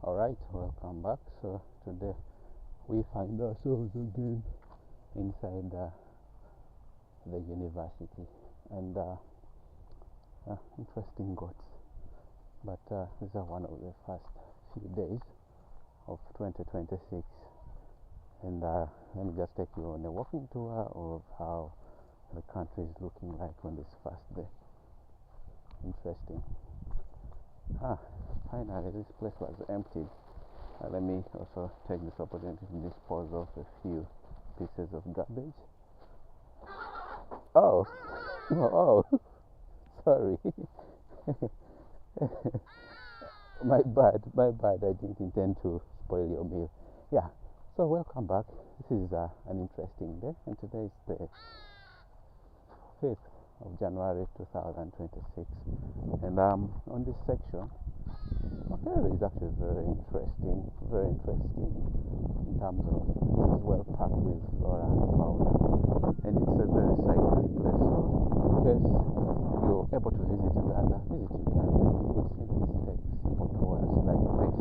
Alright, welcome back. So today we find ourselves again inside the university, and interesting goats. But these are one of the first few days of 2026, and let me just take you on a walking tour of how the country is looking like on this first day. Interesting. Finally this place was emptied. Let me also take this opportunity to dispose of a few pieces of garbage. Oh, sorry. my bad, I didn't intend to spoil your meal. Yeah, so welcome back. This is an interesting day, and today is the 5th of January 2026, and on this section, Makerere is actually very interesting in terms of this is well packed with flora and fauna, and it's a very sightly place. So in case you're able to visit Uganda, you could simply take simple tours like this.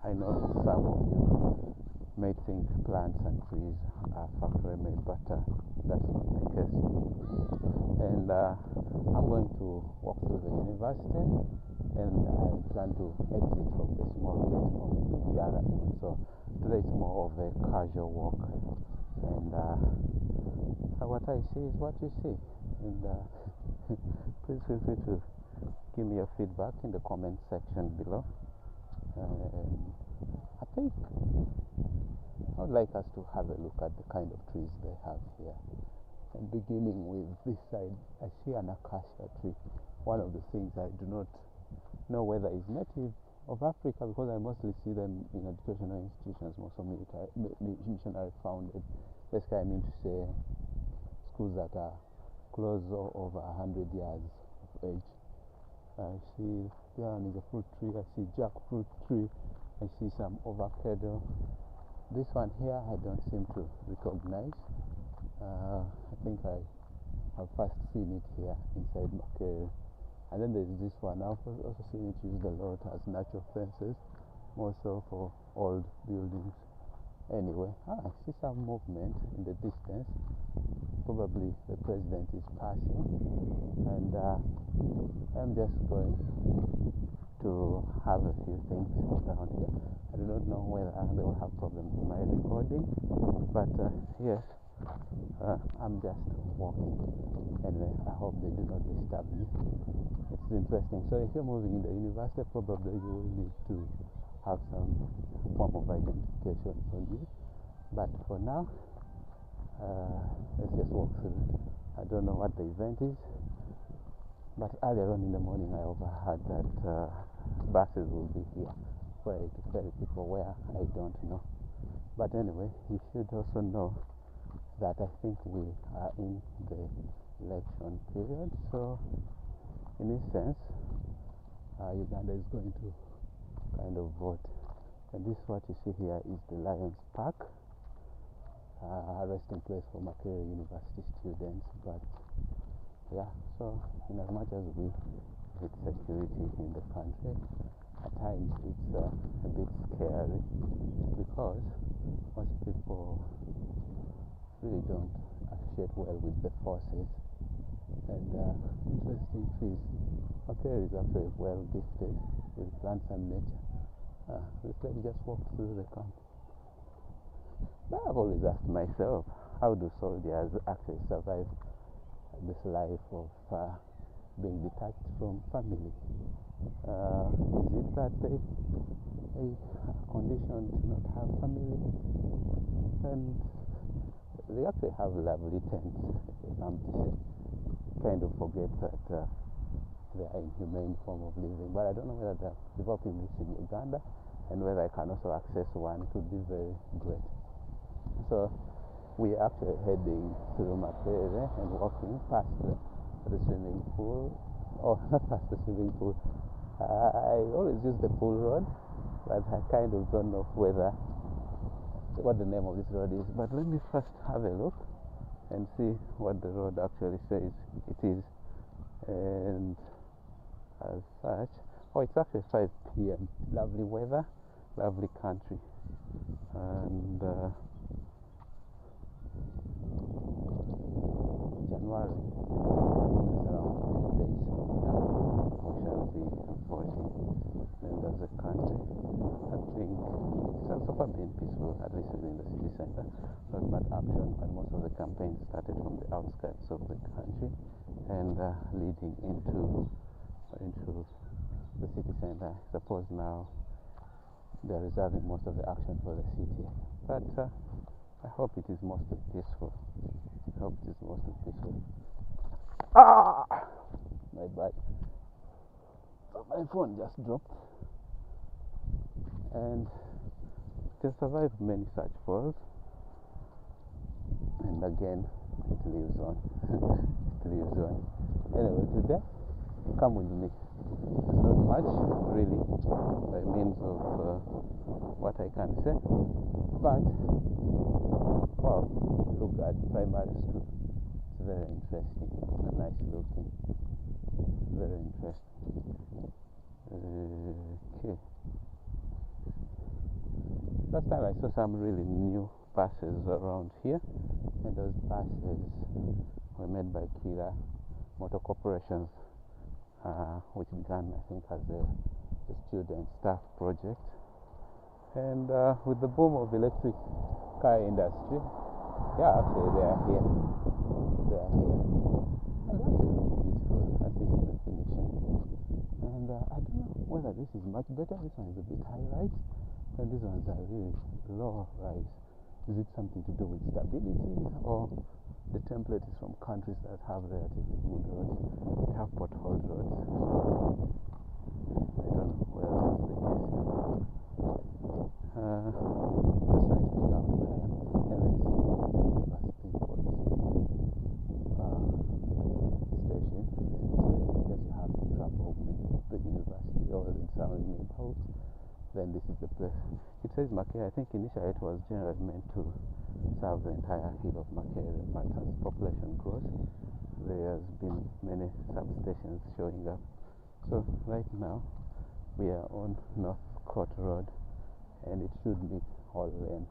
I noticed some of you may think plants and trees are factory made, but that's not the case. And I'm going to walk through the university, and I plan to exit from the small gate on the other end. So today it's more of a casual walk, and what I see is what you see. And please feel free to give me your feedback in the comment section below. I think I would like us to have a look at the kind of trees they have here. And beginning with this side, I see an acacia tree. One of the things I do not know whether it's native of Africa, because I mostly see them in educational institutions, most of missionary founded. Basically, I mean to say schools that are close or over 100 years of age. I see there is a fruit tree. I see jackfruit tree. I see some avocado. This one here I don't seem to recognize. I think I have first seen it here inside Makerere. And then there's this one. I've also seen it used a lot as natural fences, more so for old buildings. Anyway, I see some movement in the distance. Probably the president is passing, and I'm just going to have a few things around here. I do not know whether they will have problems with my recording, but yes, I'm just walking. Anyway, I hope they do not disturb me. It's interesting. So if you're moving in the university, probably you will need to have some form of identification on you. But for now, let's just walk through. I don't know what the event is, but earlier on in the morning I overheard that buses will be here to ferry people where I don't know. But anyway, you should also know that I think we are in the election period. So in this sense, Uganda is going to kind of vote. And this what you see here is the Lions Park, a resting place for Makerere University students. But yeah, so in as much as we hit security in the country, at times it's a bit scary, because most people really don't associate well with the forces. And interesting trees. Makerere is actually well gifted with plants and nature. Let me just walk through the camp. I've always asked myself, how do soldiers actually survive this life of being detached from family? Is it that they conditioned to not have family? And they actually have lovely tents, if I'm to say. Kind of forget that they are inhumane form of living. But I don't know whether they're developing this in Uganda, and whether I can also access one. It would be very great. So we are actually heading through Makerere and walking past the swimming pool. Oh, not past the swimming pool. I always use the pool road, but I kind of don't know what the name of this road is. But let me first have a look and see what the road actually says it is. And as such, it's actually 5 p.m. Lovely weather. lovely country. And January 15th, I think it's around 10 days from now, we shall be voting members of the country. I think it's so far been peaceful, at least within the city center. Not much action, and most of the campaigns started from the outskirts of the country and leading into the city center. I suppose now they're reserving most of the action for the city, but I hope it is mostly peaceful. I hope it is mostly peaceful. My bad. So my phone just dropped, and it has survived many such falls, and again it lives on. It lives on. Anyway, today come with me. There's not much really by means of what I can say, but well, look at primary school. It's very interesting and nice looking. Very interesting. Okay. Last time I saw some really new buses around here, and those buses were made by Kira Motor Corporations, which began, I think, as a student staff project. And with the boom of electric car industry, yeah, actually they are here. They are here. And they actually look beautiful, at least in the finishing. And I don't know whether this is much better. This one is a bit high rise, and these ones are really low rise. Is it something to do with stability, or the template is from countries that have relatively good roads? They have potholed roads, so I don't know whether that's the case. Just trying to figure out where I am. And this is the University Police station. So in case you have trouble with the university or the surrounding neighborhoods, then this is the place. It says Makerere. I think initially it was generally meant to serve the entire hill of Makerere, but as population grows, there has been many substations showing up. So right now we are on North Court Road, and it should be Hall Lane.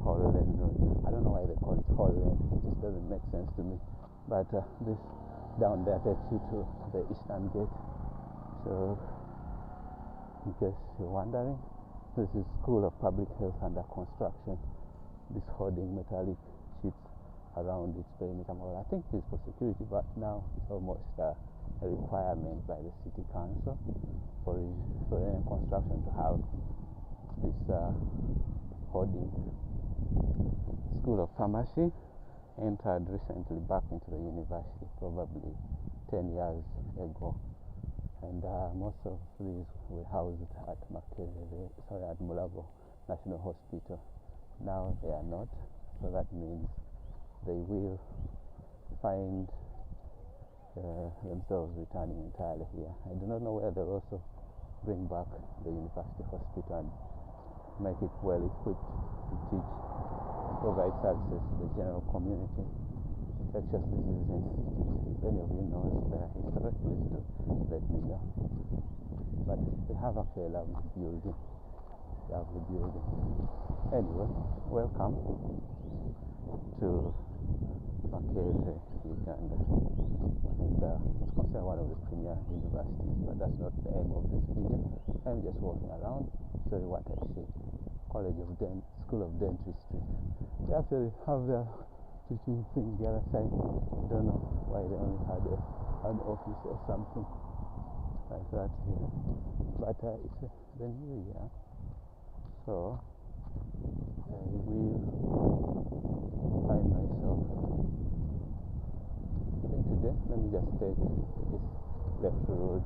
Hall Lane Road. I don't know why they call it Hall Lane. It just doesn't make sense to me. But this down there takes you to the Eastern Gate. So in case you're wondering, this is School of Public Health under construction. This hoarding metallic sheets around its perimeter. Well, I think it's for security, but now it's almost a requirement by the city council for any construction to have this hoarding. School of Pharmacy entered recently back into the university, probably 10 years ago, and most of these were housed at at Mulago National Hospital. Now they are not, so that means they will find themselves returning entirely here. I do not know whether they'll also bring back the university hospital and make it well equipped to teach, provide services to the general community. Infectious Disease Institute. If any of you knows their history, please do let me know. But they have actually a lovely building. Anyway, welcome to Makerere, Uganda. And it's considered one of the premier universities, but that's not the aim of this video. I'm just walking around, show you what I see. School of Dentistry. They actually have their teaching thing the other side. I don't know why they only had an office or something like that here. But it's the new year, so I will find myself. I think today, let me just take this left road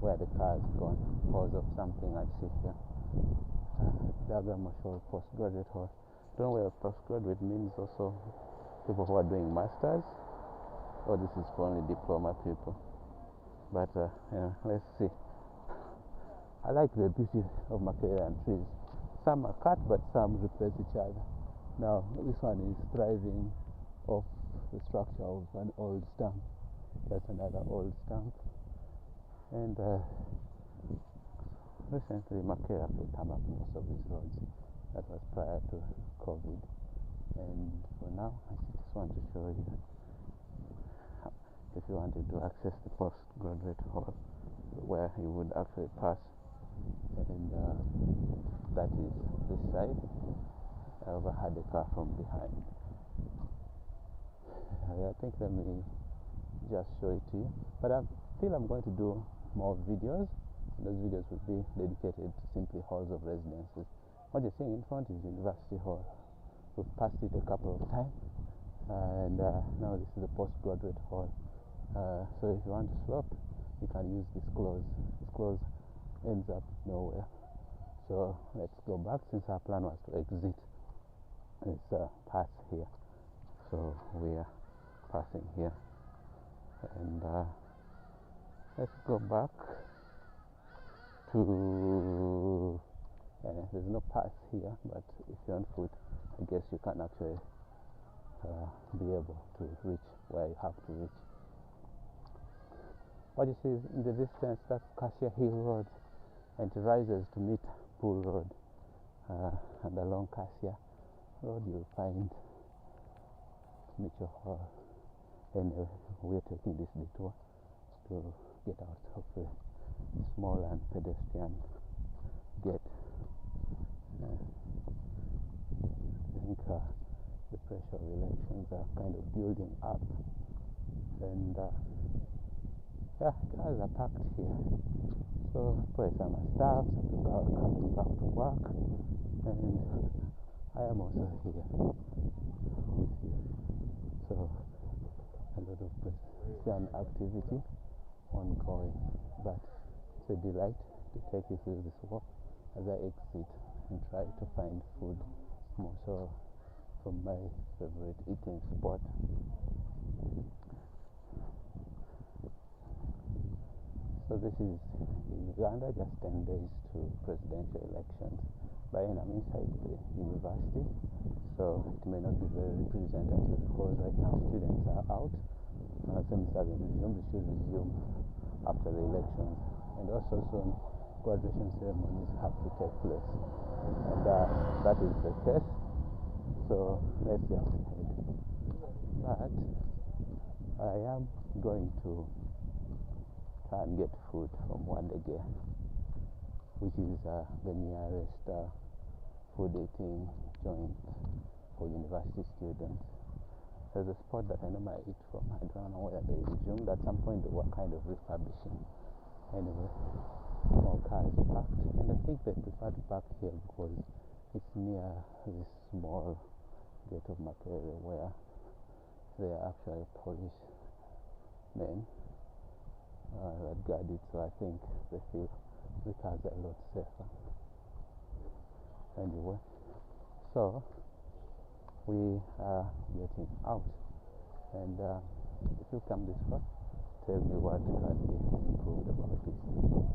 where the car is gone, because of something I see here. Diagram Hall, postgraduate hall. I don't know whether postgraduate means also people who are doing masters, or this is for only diploma people. But let's see. I like the beauty of Makerere and trees. Some are cut, but some replace each other. Now this one is thriving off the structure of an old stump. That's another old stump, and recently Makerere actually come up most of these roads. That was prior to COVID. And for now, I just want to show you if you wanted to access the postgraduate hall, where you would actually pass, and that is this side. I overheard a car from behind. I think let me just show it to you. But I feel I'm going to do more videos. Those videos will be dedicated to simply halls of residences. What you're seeing in front is University Hall. We've passed it a couple of times, and now this is the postgraduate hall. So if you want to slope, you can use this close. This close ends up nowhere. So let's go back, since our plan was to exit this pass here. So we are passing here, and let's go back to there's no pass here, but if you're on foot, I guess you can actually be able to reach where you have to reach. What you see is in the distance, that's Cassia Hill Road, and it rises to meet Pool Road, and along Cassia Road you'll find Mitchell Hall. Anyway, we're taking this detour to get out of the small and pedestrian gate. I think the pressure of elections are kind of building up, and yeah, cars are parked here. So probably some are staff, some people are coming back to work, and I am also here with you. So a lot of pedestrian activity ongoing, but it's a delight to take you through this walk as I exit and try to find food, more so from my favorite eating spot. So this is Uganda, just 10 days to presidential elections. By then I'm inside the university, so it may not be very representative because right now students are out. Semester hasn't resumed. It should resume after the elections, and also soon graduation ceremonies have to take place, and that is the case. So let's just head. But I am going to try and get food from Wandegeya, which is the nearest food eating joint for university students. There's a spot that I normally eat from. I don't know whether they resumed. At some point they were kind of refurbishing. Anyway, more cars parked, and I think they prefer to park here because it's near this small gate of Makerere where they are actually Polish men that guard it, so I think they feel the cars are a lot safer. Anyway, so we are getting out, and if you come this far, tell me what can be improved about this.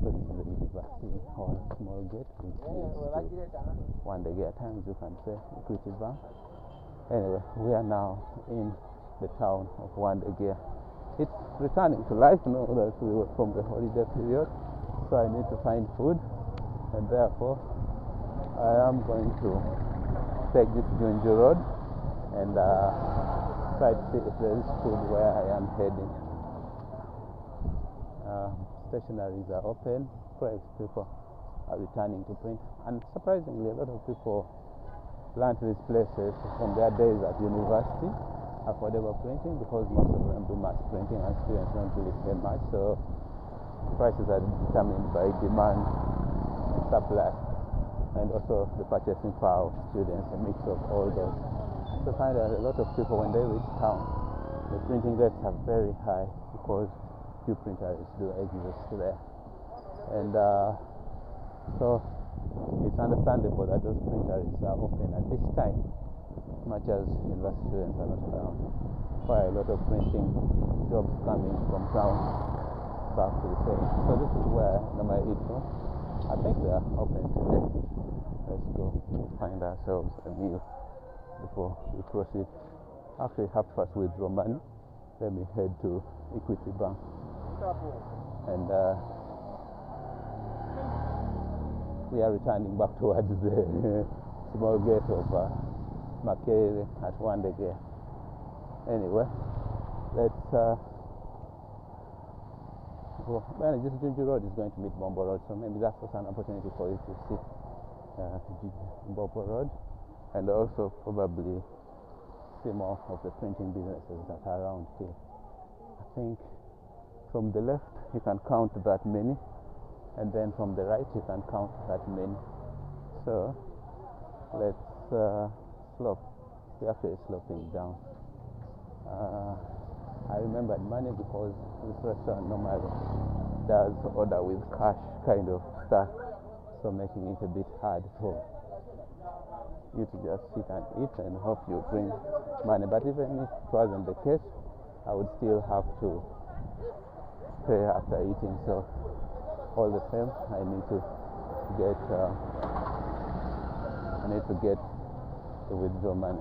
So this is the university hall, small gate which leads to Wandegeya Times, you can say Equity Bank. Anyway, we are now in the town of Wandegeya. It's returning to life now that we were from the holiday period, so I need to find food, and therefore I am going to take this Junju Road and try to see if there is food where I am heading. Stationaries are open, perhaps people are returning to print, and surprisingly a lot of people learn these places from their days at university, affordable printing, because most of them do mass printing and students don't really pay much, so prices are determined by demand and supply, and also the purchasing power of students, a mix of all those. So find that a lot of people, when they reach town, the printing rates are very high because few printers do exist there, and so it's understandable that those printers are open at this time, much as university students are not around. Quite a lot of printing jobs coming from town back to the same. So this is where I normally eat from. I think they are open today. Let's go find ourselves a meal before we proceed. Actually, have to first withdraw money. Let me head to Equity Bank and we are returning back towards the small gate of Makerere at Wandegeya. Anyway, let's go. Well, just Junju Road is going to meet Bombo Road, so maybe that's also an opportunity for you to see Bombo Road, and also probably see more of the printing businesses that are around here. I think from the left you can count that many, and then from the right you can count that many. So let's slope. We're actually sloping down. I remembered money because this restaurant normally does order with cash kind of stuff, so making it a bit hard for you to just sit and eat and hope you bring money. But even if it wasn't the case, I would still have to pay after eating. So all the same, I need to get to withdraw money.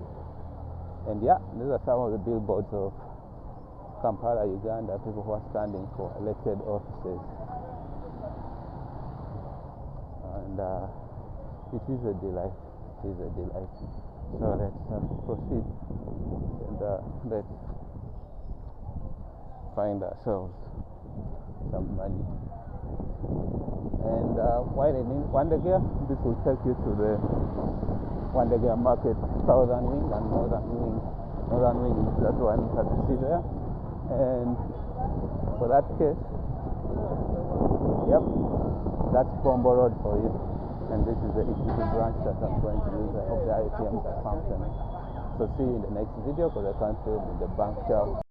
And yeah, these are some of the billboards of Kampala, Uganda, people who are standing for elected offices. And it is a delight. It is a delight. So let's proceed and let's find ourselves some money. And while in Wandegeya, this will take you to the Wandegeya market, southern wing and northern wing. Northern wing is that one that you see there. And for that case, yep, that's Bombo Road for you. And this is the Equity branch that I'm going to use. I hope the ATMs are functioning. So see you in the next video, because I can't film in the bank shop.